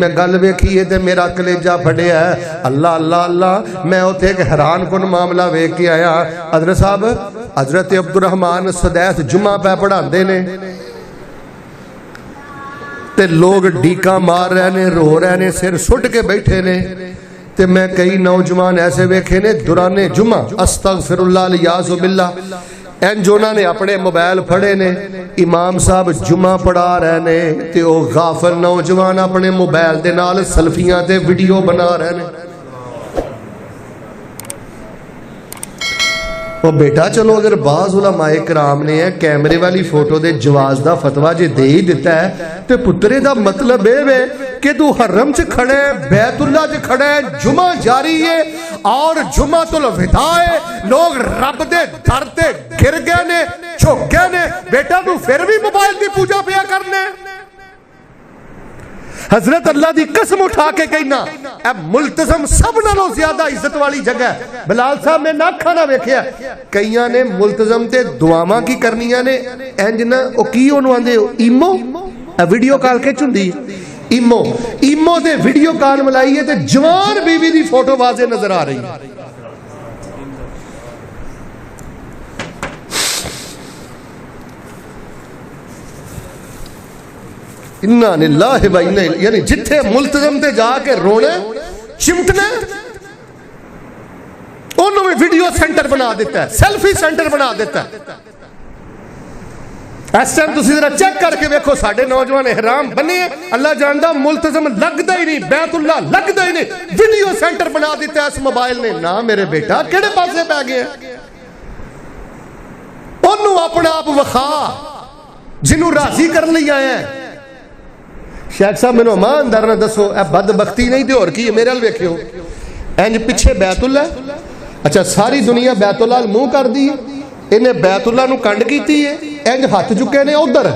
میں گل ویکھی ہے تے میرا کلیجہ پھٹیا ہے. اللہ اللہ اللہ میں اتنے ایک حیران کن معاملہ ویکھ کے آیا. حضرت صاحب حضرت عبدالرحمان سدیس جمعہ پہ پڑھاندے نے تے لوگ ڈیکاں مار رہے نے, رو رہے نے, سر سٹ کے بیٹھے نے. تے میں کئی نوجوان ایسے ویکھے نے دوران جمعہ استغفر اللہ الیاذ باللہ انہوں نے اپنے موبائل پھڑے نے, امام صاحب جمعہ پڑھا رہے نے تے او غافل نوجوان اپنے موبائل دے نال سلفیاں تے ویڈیو بنا رہے نے. وہ بیٹا چلو اگر بعض علماء کرام نے کیمرے والی فوٹو دے جواز دا فتویٰ جے دے ہی دیتا ہے تے پترے دا مطلب ہے کہ تو حرم چ کھڑے بیت اللہ چ کھڑے جمعہ جاری ہے اور جمعہ الوداع ہے, لوگ رب دے در تے گر گئے نے, چھک گئے نے, بیٹا تو پھر بھی موبائل دی پوجا پیا کرنے. حضرت اللہ دی قسم اٹھا کے کہنا اے ملتزم سب نالوں زیادہ عزت والی جگہ ہے. بلال صاحب میں نہ کھانا ویکھیا کئیاں نے ملتزم تے دعاواں کی کرنیاں نے انج نہ او کی اونوں آندے ایمو ویڈیو کال کے چندی ایمو دے ویڈیو کال ملائی ہے تے جوان بیوی دی فوٹو واضح نظر آ رہی ہے. انہاں للہ و انا الیہ, یعنی جتھے ملتزم تے جا کے رونے چمٹنے انہوں میں ویڈیو سینٹر بنا دیتا ہے, سیلفی سینٹر بنا دیتا ہے. اس ٹائم تسی ذرا چیک کر کے ویکھو ساڈے نوجوان احرام بنے, اللہ جاندا ملتزم لگدا ہی نہیں, بیت اللہ لگدا ہی نہیں, ویڈیو سینٹر بنا دیتا ہے اس موبائل نے. نہ میرے بیٹا کیڑے پاسے پہ گئے انہوں اپنا آپ وخا جنہوں راضی کر لئی آئے ہیں. شیخ صاحب میں ماں اندر نہ دسو اے بدبختی نہیں تے اور کی میرے ال ویکھیو انج پیچھے بیت اللہ. اچھا ساری دنیا بیت اللہ منہ کر دی, انہیں بیت اللہ نو کنڈ کیتی ہے, انج ہاتھ چکے نے ادھر,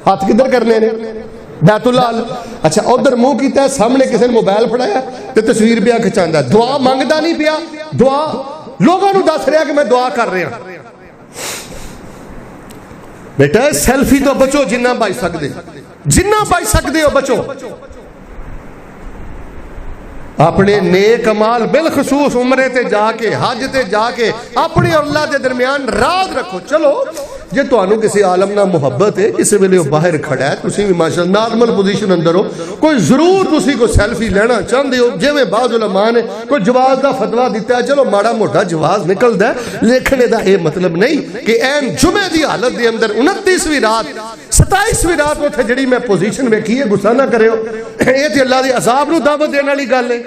ہاتھ کدھر کرنے نے بیت اللہ. اچھا ادھر منہ کیتا ہے, سامنے کسی نے موبائل پھڑایا تے تصویر پیا کھچاندا, دعا منگدا نہیں پیا, دعا لوگوں نو دس رہا کہ میں دعا کر رہا. بیٹا سیلفی تو بچو جنہ بائی سکدے ہو بچو. اپنے نیک عمال بالخصوص عمرے تے جا کے حج تے جا کے اپنے اور اللہ دے درمیان راز رکھو. چلو جے تانوں کسی عالم نہ محبت ہے کسی ویلے وہ باہر کھڑا ہے تسی بھی ماشاءاللہ نارمل پوزیشن اندر ہو, کوئی ضرور تسی کو سیلفی لینا چاہندے ہو جویں بعض علماء نے کوئی جواز دا فتویٰ دیتا ہے, چلو ماڑا موٹا جواز نکلدا ہے, لیکن دا یہ مطلب نہیں کہ این جمعے دی حالت دے اندر 29ویں رات 27ویں رات اوتھے جڑی میں پوزیشن ویکھی ہے غصہ نہ کریو, اے تے اللہ دی عذاب نو دعوت دین والی گل ہے.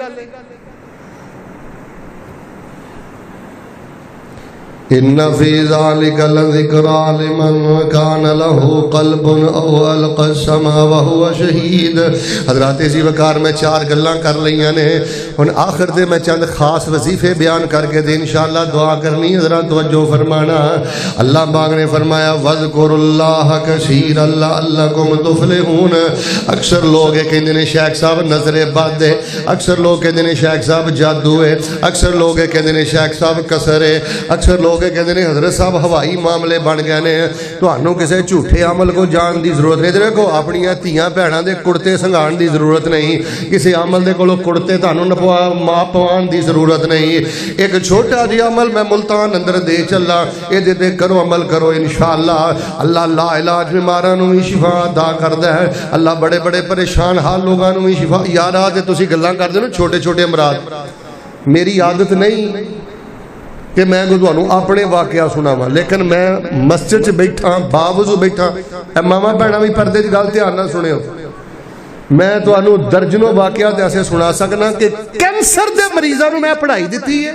ان فی ذلک لذکرى لمن کان له قلب او القى السمع وهو شہید. حضرات اسی وقار میں 4 گلاں کر لیاں نے, ہن آخر دے میں چند خاص وظیفے بیان کر کے دے انشاءاللہ دعا کرنی. حضرات توجہ فرمانا. اللہ پاک نے فرمایا وذکروا اللہ کثیرا لعلکم تفلحون. اکثر لوگ کہندے نے شیخ صاحب نظر بد ہے, اکثر لوگ کہندے نے شیخ صاحب جادو ہے, اکثر لوگ کہندے نے شیخ صاحب کسر ہے, اکثر لوگ کہتے ہیں حضرت صاحب ہوائی معاملے بن گئے نے, تانوں کسی جھوٹے عمل کو جان دی ضرورت نہیں. دیکھو اپنی تیاں بھیناں دے کڑتے سنگان دی ضرورت نہیں, کسی عمل دے کولو کڑتے تانوں ماں پوان دی ضرورت نہیں. ایک چھوٹا جی عمل میں ملتان اندر دے چلا, اے دے دے کرو عمل کرو انشاءاللہ اللہ لا علاج بیماراں نوں وی شفا عطا کردا ہے. اللہ بڑے بڑے پریشان حال لوگاں نوں وی شفا. یار آ تے تسی گلاں کردے نو چھوٹے چھوٹے امراض, میری عادت نہیں کہ میں تانوں اپنے واقعہ سناواں, لیکن میں مسجد بیٹھا باوضو بیٹھا, اے ماما بہنا بھی پردے دی گل دھیان نال سنیو, میں تانوں درجنوں واقعات ایسے سنا سکنا کہ کینسر دے مریضاں نوں میں پڑھائی دتی ہے,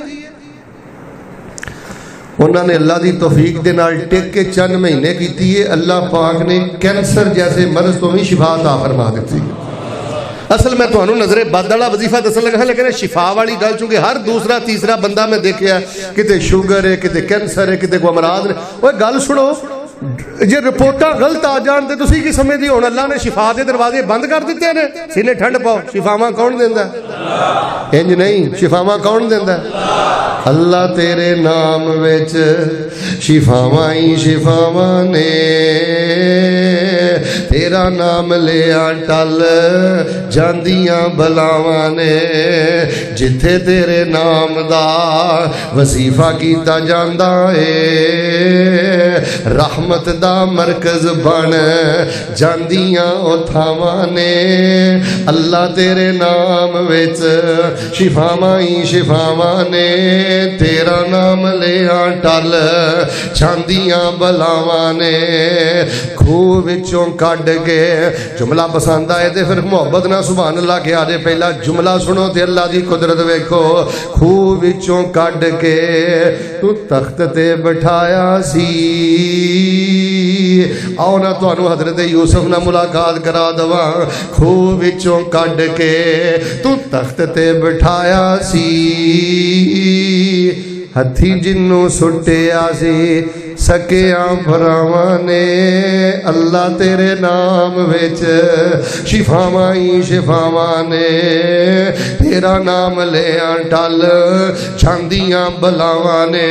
انہوں نے اللہ دی توفیق دے نال ٹک کے چند مہینے کیتی ہے, اللہ پاک نے کینسر جیسے مرض تو بھی شفا عطا فرما دیتی ہے. اصل میں تو نظر بد والا وظیفہ دسن لگا, لیکن شفا والی گل چونکہ ہر دوسرا تیسرا بندہ میں دیکھا ہے کتے شوگر ہے, کتے کینسر ہے, کتے کوئی امراض ہے. وہ گل سنو, جے رپورٹاں غلط آ جان تے تسی کی سمجھدے ہو اللہ نے شفا دے دروازے بند کر دیتے ہیں, سینے ٹھنڈ پاؤ, شفاواں کون دیندا ہے؟ इंज नहीं, शिफावां कौन देंदा? अल्लाह तेरे नाम विच शिफावां ही शिफावां ने, तेरा नाम लिया टल जांदियां बलावां ने। जिथे तेरे नाम दा वजीफा कीता जांदा है, रहमत दा मरकज बन जांदियां थावां ने। अल्लाह तेरे नाम विच शिफावां ही शिफावां ने, तेरा नाम लिया टल जांदियां बलावां ने। खूह विचों कढ के जुमला पसंद आए तो फिर मुहब्बत ना सुभान अल्लाह के आजे। पहला जुमला सुनो तो अल्लाह की कुदरत वेखो। खूह विचों कढ के तू तख्त ते बिठाया सी। आओ ना तुहानू हजरत यूसुफ ना मुलाकात करा दवा। खूह विचों कढ के तू तख्त ते बिठाया सी, हथी जिन्नू सुटिया सी सकिया भरावां ने। अल्लाह तेरे नाम विच शिफावां ही शिफावां ने, तेरा नाम लिया टल जांदियां बलावां ने।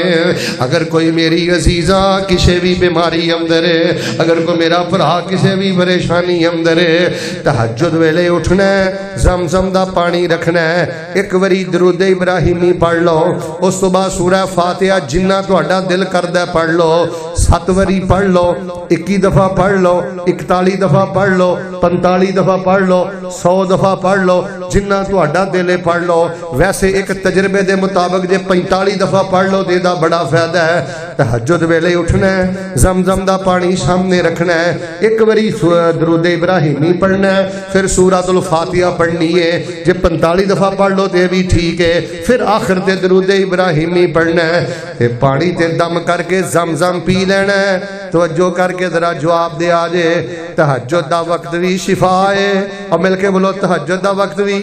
अगर कोई मेरी अजीजा किसी भी बीमारी अंदर है, अगर कोई मेरा भरा किसी भी परेशानी अंदर है, तहज्जुद वेले उठना है, ज़मज़म दा पानी रखना है, एक बारी दरूद इब्राहिमी पढ़ लो, उस तो बाद सूरह फातिहा जिन्ना तुहाडा दिल करदा पढ़ लो। 7 बारी पढ़ लो, 21 दफा पढ़ लो, 41 दफा पढ़ लो, 45 दफा पढ़ लो, 100 दफा पढ़ लो, जिन्ना तुहाडा दिल पढ़ लो। वैसे एक तजर्बे के मुताबिक जे 45 दफा पढ़ लो तो इसका बड़ा फायदा है। तहज्जुद वेले उठना है, ज़मज़म दा पानी सामने रखना है, एक बारी दरूद इब्राहिमी पढ़ना है, फिर सूरतुल फातिहा पढ़नी है। जे 45 दफा पढ़ लो तो भी ठीक है, फिर आखिर ते दरूद इब्राहिमी पढ़ना है, ते पानी ते दम करके ज़मज़म पी लेना है। तवज्जो करके जरा जवाब दे आजे। तहज्जुद दा वक्त भी शिफा है, और मिल के बोलो तहज्जुद दा वक्त भी।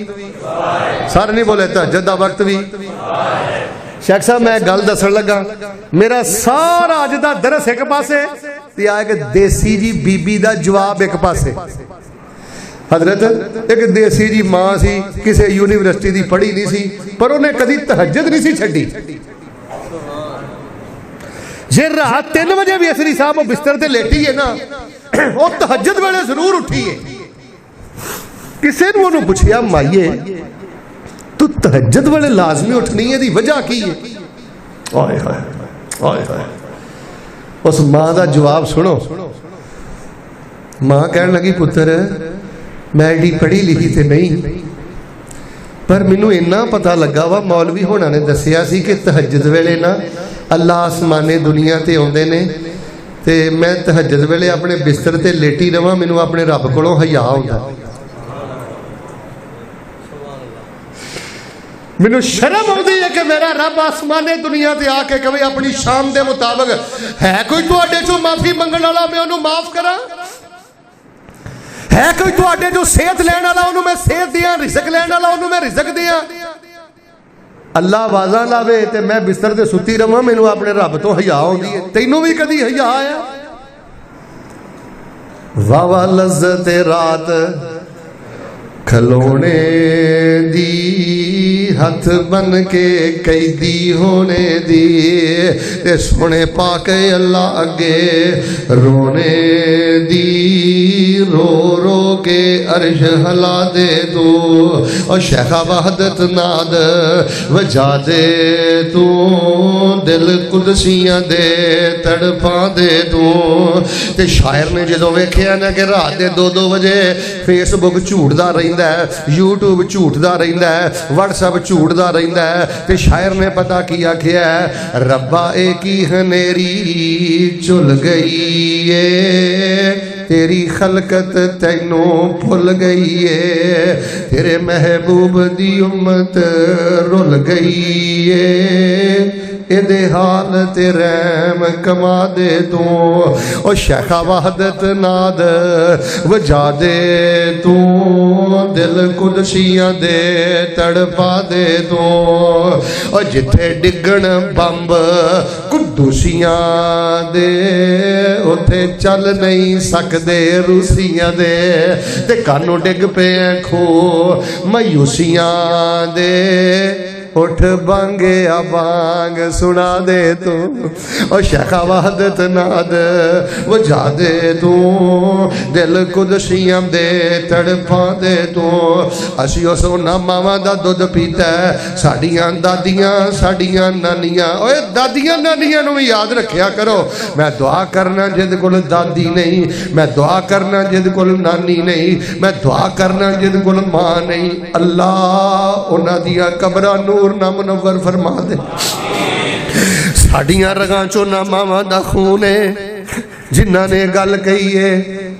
सारे नहीं बोले तहज्जुद दा वक्त भी। शेख साहब मैं गल दसन लगा, मेरा सारा अज दा दरस एक पासे ते आ एक देसी जी बीबी दा जवाब एक पासे। हजरत एक देसी जी मां सी, किसी यूनिवर्सिटी दी पढ़ी नहीं सी, पर उन्हें कदी तहज्जुद नहीं सी छड्डी। जे रात 3 बजे भी असरी साहब बिस्तर ते लेटी है ना, वो तहज्जुद वेले जरूर उठी है। किसी ने उन्होंने पूछया, माइये तू तहज्जुद वेले लाजमी उठनी है, दी वजह की है? ओए होए ओए होए, उस मां का जवाब सुनो। मां कहन लगी, पुत्र मैं एडी पढ़ी लिखी तो नहीं, पर मैनू इन्ना पता लगा वा, मौलवी होना ने दसिया सी कि तहज्जुद वेले ना अल्लाह आसमाने दुनिया ते आउंदे ने, ते मैं तहज्जुद वेले अपने बिस्तर ते लेटी रवां, मैनू अपने रब कोलों हया आउंदा, मैनू शर्म आउंदी है कि मेरा रब आसमाने दुनिया ते आके कहे अपनी शान दे मुताबिक, है कोई तुहाडे चों माफी मंगण वाला मैं उहनूं माफ करां? है कोई तुहाडे चों सेहत लैण वाला उहनूं मैं सेहत दियां, रिज़क लैण वाला उहनूं मैं रिज़क दियां? अल्लाह आवाज़ा लावे ते मैं बिस्तर ते सुती रवां, मैनू अपने रब तो हया आउंदी है। तैनूं भी कदी हया आया? वावा लज़्ज़त रात खलोने दी, हथ बन के कैदी होने दी, ते सोने पाके अल्लाह अगे रोने दी, रो रो के अर्श हला दे तू, और शेखा वहदत नाद वजा दे तू, दिल कुदसियां दे तड़पा दे तू। ते शायर ने जो वेख्या ना कि रात के 2-2 बजे फेसबुक झूठदा रहिंदा है, यूट्यूब झूठदा रहिंदा है, व्हाट्सएप झूठदा रहिंदा है, ते शायर ने पता की आखिया, रब्बा एक ही हनेरी चुल गई है, तेरी खलकत तैनों भुल गई है, तेरे महबूब दी उम्मत रुल गई है, एदे हाल ते रहम कमा दे तू, और शेखा वहदत नाद वजा दे तू, दिल कुदसियां दे तड़पा दे तू, और जिथे डिगण बंब कुदुसियां दे, उथे चल नहीं सकदे रूसियां दे, ते कानों डिग पे खो मायूसियां दे उठ बांगे बांग सुना दे तू, ओ शेखा वहदत नाद वजा दे तू, दिल कुदसियां दे तड़फा दे तू। असी उस उन्हां मावां दा दुध पीता है, साडियां दादियां साडियां नानियां, ओए दादियां नानियां नूं भी याद रखिया करो। मैं दुआ करना जिद कोल दादी नहीं, मैं दुआ करना जिद कोल नानी नहीं, मैं दुआ करना जिद कोल मां नहीं। अल्लाह उन्हां दियां कब्रां नूर ना मुनव्वर फरमा दे। साडियां रगां चों ना मावां दा खून है जिन्हां ने गल कही है,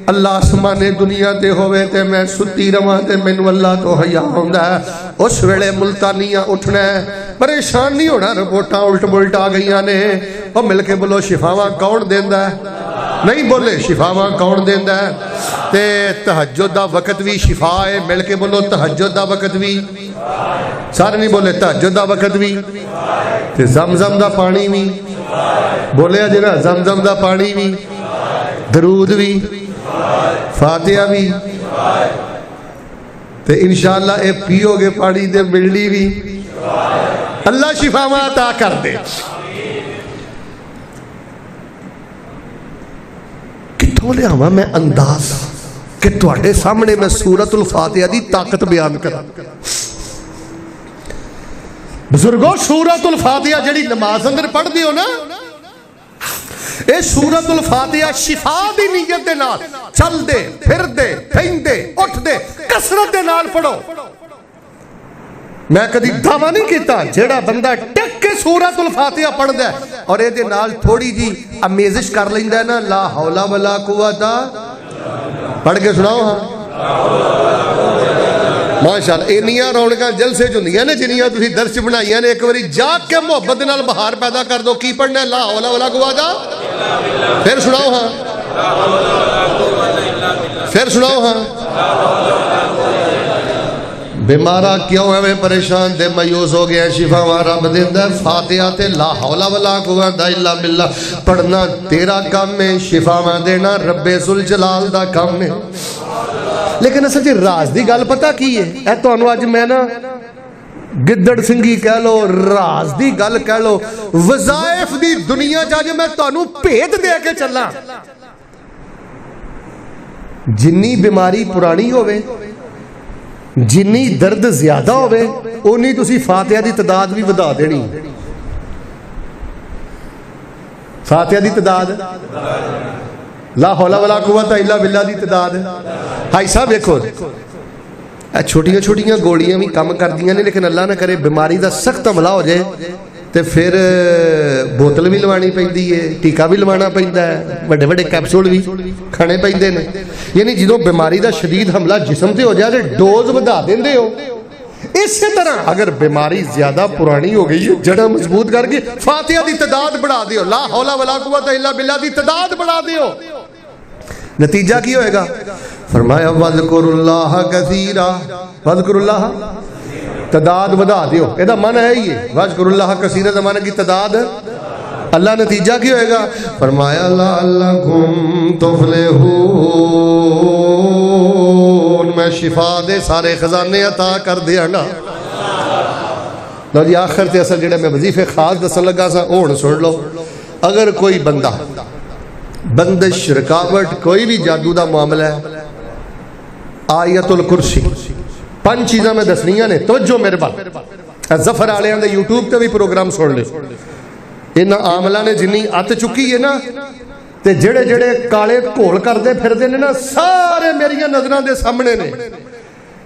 अल्लाह आसमाने दुनिया ते होवे ते मैं सुती रवां ते मैनू अल्लाह तो हया आउंदा है। उस वेले मुल्तानियां उठना है, परेशान नहीं होना। रिपोर्टां उल्ट पुलट आ गईयां ने, ओ मिल के बोलो शिफावां कौन देंदा है? नहीं बोले शिफावां कौन देंदा है? ते तहज्जुद दा वक्त भी शिफा है, मिल के बोलो तहज्जुद दा वक्त भी। सारे नहीं बोले तहज्जुद दा वक्त भी, ते ज़मज़म दा पानी भी बोले अजे ना, ज़मज़म दा पानी भी, दरूद भी, फातिहा भी, ते इंशाअल्लाह ये पियोगे पानी दे मिलनी भी। अल्लाह शिफावां अता कर दे। कित्थों लियावां मैं अंदाज कि तुहाडे सामने मैं सूरतुल फातिहा दी ताकत बयान करां। बुजुर्गो सूरतुल फातिहा जिहड़ी नमाज अंदर पढ़दे हो ना, ये सूरतुल फातिहा शिफा दी नीयत दे नाल चलदे फिरदे बहिंदे उठदे कसरत दे नाल पढ़ो। मैं कदी दावा नहीं किया, जेड़ा बंदा टिक के सूरतुल फातिहा पढ़दा है और ये नाल थोड़ी जी अमेजिश कर लैंदा है ना, ला हौला वला कुव्वता, पढ़ के सुनाओ। हाँ माशाअल्लाह, इन्नियां रौनकां जलसे च हुंदियां ने जिन्नियां तुसीं दर्श बनाईयां ने। एक बारी जाग के मुहब्बत नाल बहार पैदा कर दो। की पढ़ना है? ला हौला वला कुव्वता, फिर सुनाओ। हाँ फिर सुनाओ। हाँ बीमारा क्यों है वे परेशान ते मायूस हो गया, शिफावां रब देंदा। फातिहा ते ला हौला वला कुव्वता इल्ला बिल्लाह पढ़ना तेरा काम है, शिफावां देना रब्बे जुल जलाल दा काम है। लेकिन असल च राज दी गल पता की है? ए तुहानू अज मैं ना गिद्दड़ सिंगी कह लो, राज दी गल कह लो, वज़ाइफ दी दुनिया च अज मैं तुहानू भेद दे के चला। जिन्नी बीमारी पुरानी होवे, जिन्नी दर्द ज्यादा होवे, उन्नी तुसी फातिहा दी तादाद भी वधा देनी। फातिहा दी तादाद, ला हौला वला कुव्वता इल्ला बिल्लाह दी तादाद। भाई साहब देखो, छोटियां छोटियां गोलियां भी काम करदियां ने, लेकिन अल्लाह ना करे बीमारी का सख्त हमला हो जाए तो फिर बोतल भी लवानी पैंदी है, टीका भी लवाना पैंदा है, बड़े बड़े कैप्सूल भी खाने पैंदे ने। यानी जो बीमारी का शदीद हमला जिस्म ते हो जाए तो डोज वधा देंदे हो। इसी तरह अगर बीमारी ज्यादा पुरानी हो गई है, जड़ा मजबूत करके फातिहा दी तादाद बढ़ा दियो, ला हौला वला कुव्वता इल्ला बिल्लाह दी तादाद बढ़ा दियो। नतीजा की होएगा? फरमाया वज़कुरुल्लाह कसीरा, वज़कुरुल्लाह तादाद बढ़ा दियो। एदा मन है ही है, वज़कुरुल्लाह कसीरा दा मन की तादाद। अल्लाह नतीजा की होएगा? फरमाया लअल्लकुम तुफलिहून, मैं शिफा दे सारे खजाने अता कर दियांगा। लो जी आखिर ते असल जेड़े मैं वजीफे खास दसन लगा सा हुण सुन लो। अगर कोई बंदा बंदिश रुकावट कोई भी जादू का मामला है, आयतुल कुर्सी 5 चीज़ां मैं दसनियां ने, तवज्जो मेरे बाल। जफर वालियां दे यूट्यूब ते भी प्रोग्राम सुन लो। इन्हां आमला ने जिन्नी अत चुकी है ना, ते जेड़े जेड़े काले घोल करते फिरदे ने ना, सारे मेरियां नजरां दे सामने ने।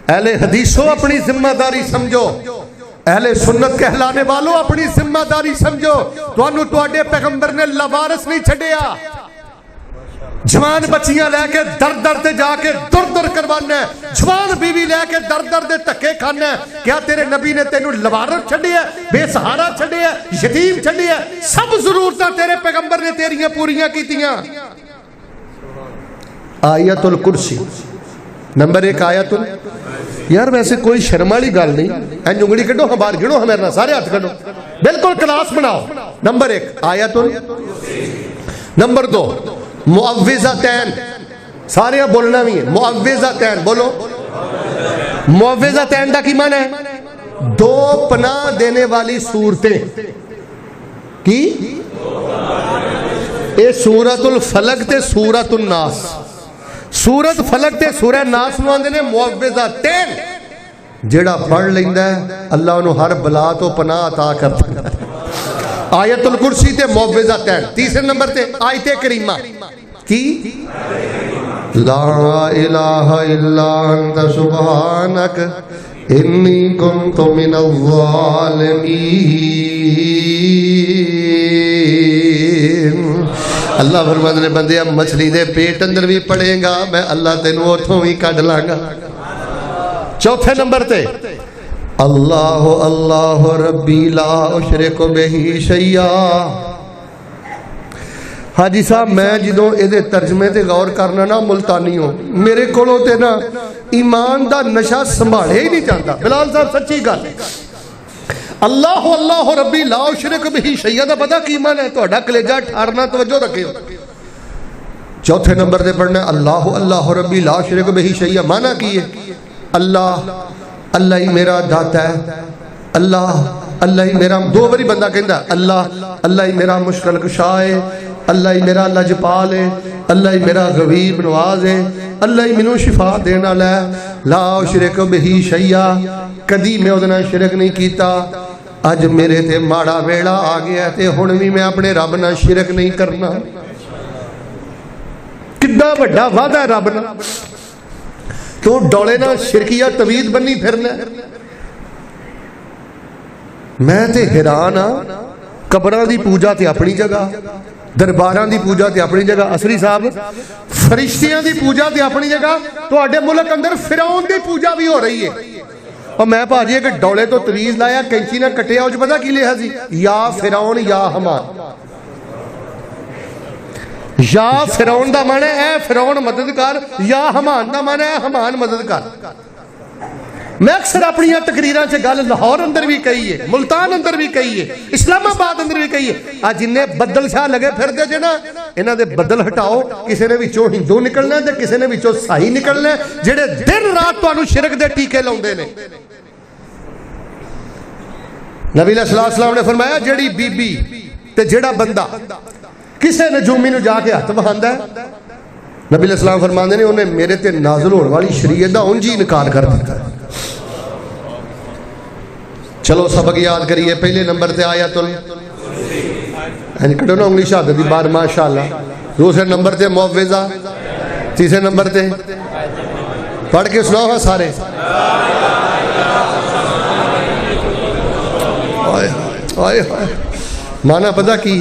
अहले हदीसो अपनी जिम्मेदारी समझो, अहले सुन्नत कहलाने वालों अपनी जिम्मेदारी समझो। तुहानू तुहाडे पैगंबर ने लवारस नहीं छड्डिया। जवान बच्चियां लैके दर दर ते जाके दुर दुर करवाना है, जवान बीवी लैके दर दर दे धक्के खाना है। क्या तेरे नबी ने तेनू लवारस छड्डिया, बेसहारा छड्डिया, यतीम छड्डिया? सब जरूरतां तेरे पैगंबर ने तेरियां पूरियां कीतियां। आयतुल कुर्सी नंबर 1 आयतुल। यार वैसे कोई शर्म वाली गल नहीं, इंज उंगली कड्डो, हाँ बाहर गिनो, हाँ मेरे नाल सारे हाथ कड्डो, बिल्कुल क्लास बनाओ। नंबर 1 आयतुल। नंबर 2 मुअव्विज़तैन, सारे बोलना भी है। मुअव्विज़तैन बोलो, मुअव्विज़तैन दा की माना है? दो पनाह देने वाली सूरतें की ये सूरतुल फलक ते सूरतुल नास। सूरत फलक ते सूरह नास नूं आंदे ने मुअव्विज़तैन। जेड़ा पढ़ लैंदा है अल्लाह उन्होंने हर बला तो पनाह अता करता है। आयतुल कुर्सी ते मुअव्विज़तैन। तीसरे नंबर ते आयते करीमा की ला इलाहा इल्ला अंत सुब्हानक इन्नी कुन्तु मिनज़्ज़ालिमीन। अल्लाह फरमाते ने बंदे मछली दे पेट अंदर भी पड़ेगा मैं अल्लाह तेनू उथों भी कढ लांगा। चौथे नंबर ते अल्लाह अल्लाह रब्बी ला उशरिकु बिही शैया। हाजी साहब मैं जो ये तर्जमे ते गौर करना ना मुल्तानी हो मेरे को ना ईमान का नशा संभाले ही नहीं जाता। बिलाल साहब सच्ची गल अल्लाह अल्लाह रब्बी ला उशरिक बिही शैया दा पता की ईमान है? तुहाडा कलेजा ठारना तवज्जो रखियो। चौथे नंबर ते पढ़ना अल्लाह अल्लाह रब्बी ला उशरिक बिही शैया। माना की है? अल्लाह अल्लाह ही मेरा दाता है। अल्लाह अल्लाह ही मेरा दो बारी बंदा कहता अल्लाह अल्लाह ही मेरा मुश्किल कुशा है। अल्लाह ही मेरा लजपाल है। अल्लाह ही मेरा गरीब नवाज है। अल्लाह ही मैनू शिफा देने वाला है। ला उशरिक बिही शैया। कदी मैं उहदे नाल शिरक नहीं कीता। अज मेरे ते माड़ा वेला आ गया ते हुण भी मैं अपने रब नाल शिरक नहीं करना। कितना वड्डा वादा है रब नाल। तू डोले नाल शिरकिया तवीज़ बन्नी फिरना। मैं ते हैरान हाँ। कबरां दी पूजा ते अपनी जगह, दरबारां दी पूजा ते अपनी जगह, असरी साहब फरिश्तियां दी पूजा ते अपनी जगह, तुहाडे मुल्क अंदर फिरौन दी पूजा भी हो रही है। और मैं भाजी एक डोले तो तवीज़ लाया कैंची ना कटिया उस पता की लिखा सी या फिरौन या हमान। या फिरौन दा माना है फिरौन मददगार, या हमान दा माना है हमान मददगार। मैं अक्सर अपनी तकरीरां च गल लाहौर अंदर भी कही है, मुल्तान अंदर भी कही है, इस्लामाबाद अंदर भी कही है। आज जिन्ने बदल शाह लगे फिरदे जे ना इन्हां दे बदल हटाओ। किसी ने विचों हिंदू निकलना ते किसी ने विचों साई निकलना जेड़े दिन रात तुहानू शिरक दे टीके लाउंदे ने। नबी अलैहि सलाम ने फरमाया जेड़ी बीबी ते जेड़ा बंदा किसी नजूमी नू जाके हथ वहांदा है नबी अलैहि सलाम फरमांदे ने उन्हें मेरे ते नाज़िल होने वाली शरीयत दा उंज ही इनकार कर दिता। चलो सबक याद करिए। पहले नंबर ते आयतुल कड़ो ना उंगली शहादत दी बार माशाअल्लाह। दूसरे नंबर ते मुअव्विज़ा। तीसरे नंबर ते पढ़ के सुनाओ हाँ सारे। आए माना पता की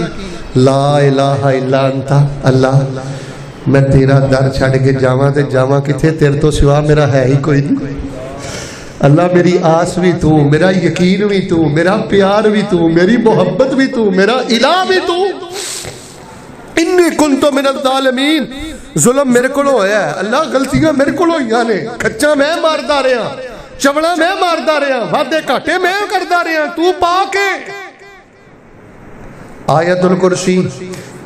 ला इलाहा इल्ला अंता। अल्लाह मैं तेरा दर छड़ के जावां ते जावां किथे, तेरे तो सिवा मेरा है ही कोई नहीं। अल्लाह मेरी आस भी तू, मेरा यकीन भी तू, मेरा प्यार भी तू, मेरी मोहब्बत भी तू, मेरा इलाह भी तू। इन्नी कुन्तु मिनज़्ज़ालिमीन। जुल्म मेरे को होया है अल्लाह, गलतियां मेरे को होईयां ने, खच्चा मैं मारदा रहा, चवड़ा मैं मारदा रहा, वादे घाटे मैं करदा रहा, तू पा के। आयतुल कुर्सी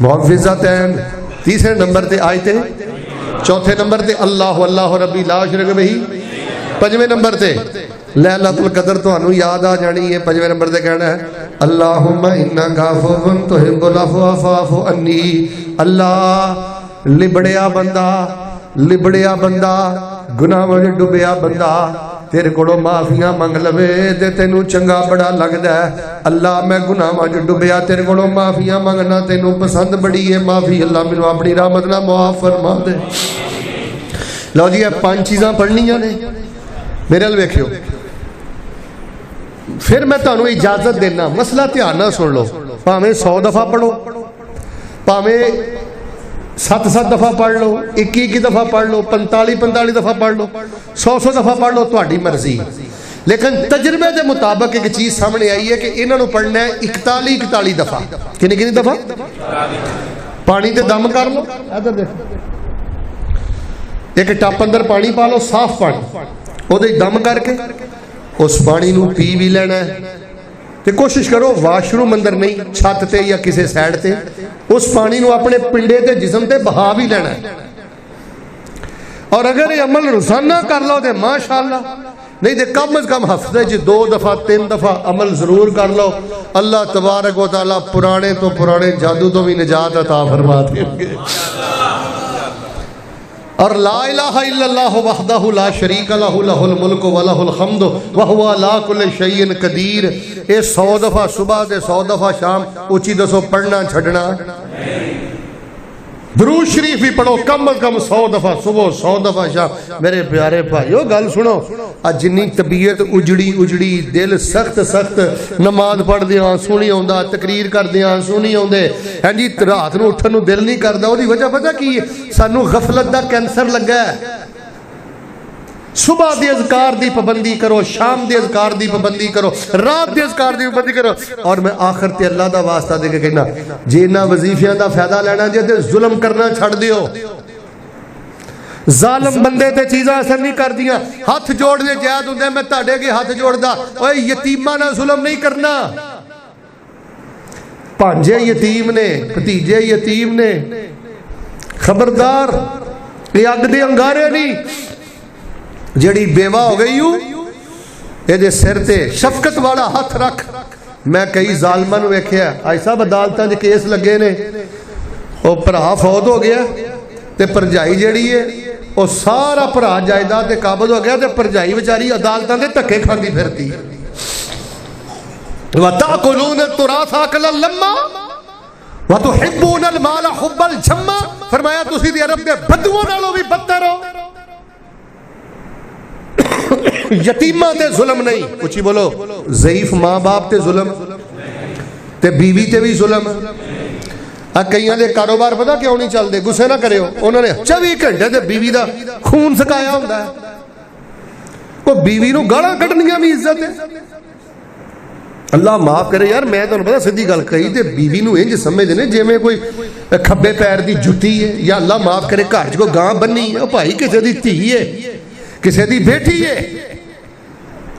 मुअव्विज़तैन। तीसरे नंबर ते आयते। चौथे नंबर ते अल्लाह अल्लाह रब्बी ला उशरिक बिही। पंजवें नंबर ते लैलतुल कदर तुहानू याद आ जानी है। पंजवें नंबर ते कहना है अल्लाहुम्मा इन्नका अफ़्वुन तुहिब्बुल अफ़्व फ़अफ़ु अन्नी। अल्लाह लिबड़िया बंदा गुनाहां विच डुबिया बंदा तेरे कोलों माफियां मंग लवे ते तैनू चंगा बड़ा लगदा है। अल्लाह मैं गुनाहां च डुबिया तेरे कोलों माफियां मंगना तैनू पसंद बड़ी है। माफी अल्लाह मैनू अपनी रहमत नाल मुआफ फरमा दे। लो जी पांच चीज़ां पढ़नियां ने मेरे अल वेखियो। फिर मैं तुहानू इजाजत देना, मसला ध्यान नाल सुन लो। भावें 100 दफा पढ़ो, भावें 7-7 दफा पढ़ लो, 21 दफा पढ़ लो, 45 दफा पढ़ लो, 100 दफा पढ़ लो, तुहाडी मर्जी। लेकिन तजर्बे के मुताबिक एक चीज सामने आई है कि इन्हों पढ़ना है 41 दफा। कितनी दफा? पानी ते दम कर लो। एक टप अंदर पानी पा लो, साफ पानी, ਉਹਦੇ दम करके उस पानी नू पी भी लेना है। तो कोशिश करो वाशरूम अंदर नहीं, छत ते या किसी साइड ते उस पानी नू अपने पिंडे ते जिस्म ते बहा भी लेना है। और अगर ये अमल रोजाना कर लो तो माशाअल्लाह نہیں تو کم از کم ہفتے 2 دفعہ 3 دفعہ عمل ضرور کر لو. اللہ تبارک و تعالیٰ پرانے تو پرانے جادو تو بھی نجات عطا فرما دیں گے. اور لا الہ الا اللہ وحدہ لا شریک لہ لہ الملک و لہ الحمد وہو علی کل شیء قدیر. یہ 100 دفعہ صبح تے 100 دفعہ شام اچھی دسو پڑھنا چھڑنا. درود شریف بھی پڑھو کم از کم 100 دفعہ صبح 100 دفعہ شام. میرے پیارے بھائیو گل سنو, آج جنی طبیعت اجڑی دل سخت نماز پڑھ دیا آنسو نہیں آندا, تقریر کر دیا آنسو نہیں آندے, ہاں جی رات نو اٹھن نو دل نہیں کردا. وہ دی وجہ پتہ کی ہے؟ سانو غفلت دا کینسر لگا ہے. صبح دی اذکار دی پابندی کرو, شام دی اذکار دی پابندی کرو, رات دی اذکار دی پابندی کرو. اور میں آخر تے اللہ دا واسطہ دے کے کہنا, جے نہ وظیفیاں دا فائدہ لینا جے تے ظلم کرنا چھڑ دیو. ظالم بندے تے چیزاں اثر نہیں کر دیا. ہاتھ جوڑ دے جائد ہوندے میں تاڑے کے ہاتھ جوڑ دا, اوے یتیمہ نہ ظلم نہیں کرنا. پانجے یتیم نے, بھتیجے یتیم نے, خبردار یہ اگ دے انگارے نہیں. جڑی بیوہ ہو گئی ہوں اے دے سر تے شفقت والا ہاتھ رکھ. میں کئی ظالمان ویکھیا آئی صاحب عدالتاں دے کیس لگے نے, او بھرا فوت ہو گیا تے پرجائی جڑی ہے او سارا بھرا جائیداد تے قابض ہو گیا تے پرجائی بیچاری عدالتاں دے دھکے کھاندی پھرتی. وَتَأْكُلُونَ التُّرَاثَ أَكْلًا لَمًّا وَتُحِبُّونَ الْمَالَ حُبًّا جَمًّا. فرمایا تسی دی عرب دے بدوؤں نالوں بھی بدتر ہو. یتیمہ تے ظلم نہیں, کچھ ہی بولو, ضعیف ماں باپ تے ظلم تے بیوی تے بھی ظلم. کئیاں دے کاروبار پتہ کیوں نہیں چل دے, گسے نہ کرے ہو, انہوں نے 24 گھنٹے تے بیوی دا خون سکایا ہوتا ہے. وہ بیوی نو گاڑا کٹنیاں بھی عزت ہے. اللہ معاف کرے یار, میں تو پتا سیدھی گل کہی تے بیوی نو انج سمجھ دینے جے میں کوئی کھبے پیر دی جُتی ہے, یا اللہ معاف کرے گھر کو گاں بنی ہے, بھائی کسے دی تھی ہے, کسے دی بیٹھی ہے,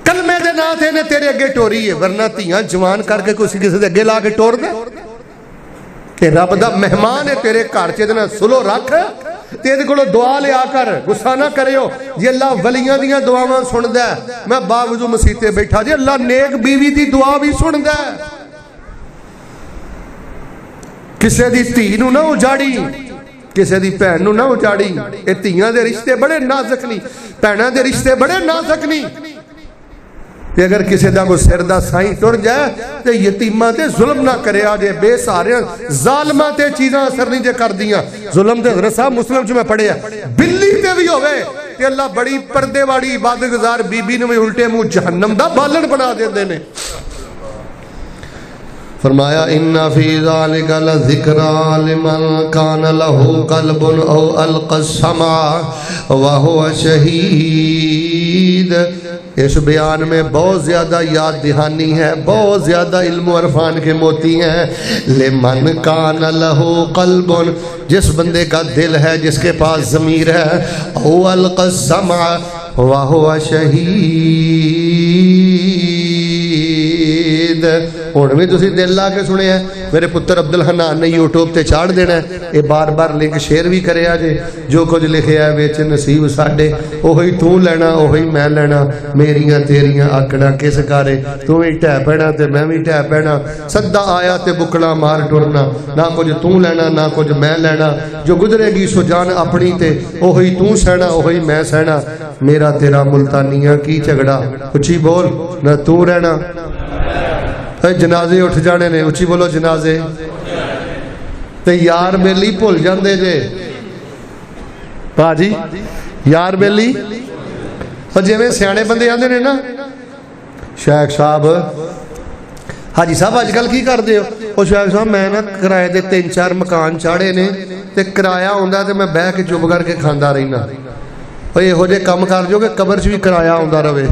کلمے دے نا تھے نے تیرے اگے ٹوری ہے. ورنہ تیاں جوان کر کے کسی کسی دے اگے لا کے ٹور دے کہ رب دا مہمان ہے تیرے گھر چ اتنا سلو رکھ, تیرے کو دعا لے آ کر غصہ نہ کرے ہو. جی اللہ ولیاں دیاں دعاواں سندا ہے, میں باوضو مسیح تے بیٹھا, جی اللہ نیک بیوی دی دعا بھی سندا ہے. کسے دی دھی نو نہ اجاڑی, کسے دی بہن نو نہ اجاڑی. اے دھیاں دے رشتے بڑے نازک نہیں, بہناں دے رشتے بڑے نازک نہیں. کہ اگر کسی دا کو سر دا سائیں ٹر جائے تے یتیمہ تے ظلم نہ کرے. آجے بے سارے ظالمہ تے چیزاں اثر نہیں جے کر دیاں. ظلم تے حضرت صاحب مسلم جو میں پڑھے ہیں, بلی تے بھی ہوئے کہ اللہ بڑی پردے والی عبادت گزار بی بی نے بھی الٹے منہ جہنم دا بالن بنا دے دینے. فرمایا ان فی ذالک لذکرا لمن کان لہ قلب او القى السمع وهو شہید. اس بیان میں بہت زیادہ یاد دہانی ہے, بہت زیادہ علم و عرفان کے موتی ہیں. لمن کان لہ قلب, جس بندے کا دل ہے, جس کے پاس ضمیر ہے, او القى السمع وهو شہید. ہوں بھی تسی دل لا کے سنے ہیں. میرے پتر عبدالحنان نے یوٹیوب تے چاڑ دینا ہے, یہ بار بار لنک شیئر بھی کرے آجے. جو کچھ لکھے ہے ویچ نصیب ساڑے, اوہی تو لینا اوہی میں لینا, میریاں تیریاں آکڑا کس کارے, تو ہی ٹہ پینا تے میں بھی ٹہ پینا. صدہ آیا تے بکڑا مار ٹورنا, نہ کچھ تو لینا نہ کچھ میں لینا. جو گزرے گی سو جان اپنی تے اوہی تو سہنا اوہی میں سہنا. میرا تیرا ملتانیاں کی جھگڑا, اچھی بول, نہ تو رہنا. جنازے اٹھ جانے نے, اچھی بولو جنازے. تے یار بیلی بھول جاندے جے جی, یار بیلی. اور جی میں سیانے بندے آندے نے نا, شیخ صاحب حاجی صاحب آج کل کی کر دے ہو؟ وہ شیخ صاحب میں نا کرائے دے 3-4 مکان چاڑے نے, تے کرایہ ہوندا تے میں بہ کے چپ کر کے کھاندا رہنا. یہ ہو جے کم کر جو کہ قبر چ بھی کرایہ ہوندا رہے.